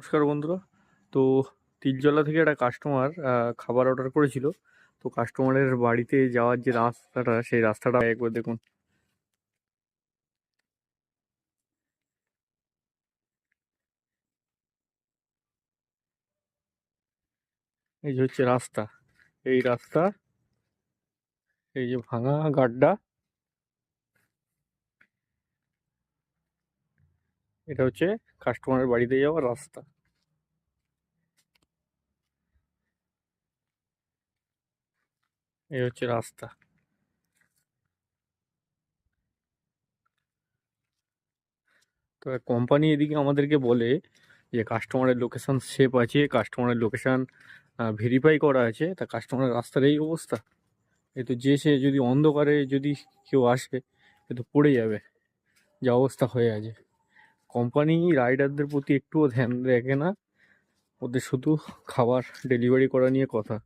নমস্কার বন্ধুরা। তো তিলজলা থেকে একটা কাস্টমার খাবার অর্ডার করেছিল। তো কাস্টমারের বাড়িতে যাওয়ার যে রাস্তাটা, সেই রাস্তাটা একবার দেখুন। এই যে হচ্ছে রাস্তা, এই রাস্তা, এই যে ভাঙা গাড্ডা, এটা হচ্ছে কাস্টমারের বাড়িতে যাওয়ার রাস্তা। এই হচ্ছে রাস্তা। তো কোম্পানি এদিকে আমাদেরকে বলে যে কাস্টমারের লোকেশন সেভ আছে, কাস্টমারের লোকেশন ভেরিফাই করা আছে, তা কাস্টমারের রাস্তার এই অবস্থা। এ তো যে সে যদি অন্ধকারে যদি কেউ আসে, এ তো পড়ে যাবে, যা অবস্থা হয়ে আছে। কোম্পানি রাইডারদের প্রতি একটুও ধ্যান রাখে না, ওদের শুধু খাবার ডেলিভারি করা নিয়ে কথা।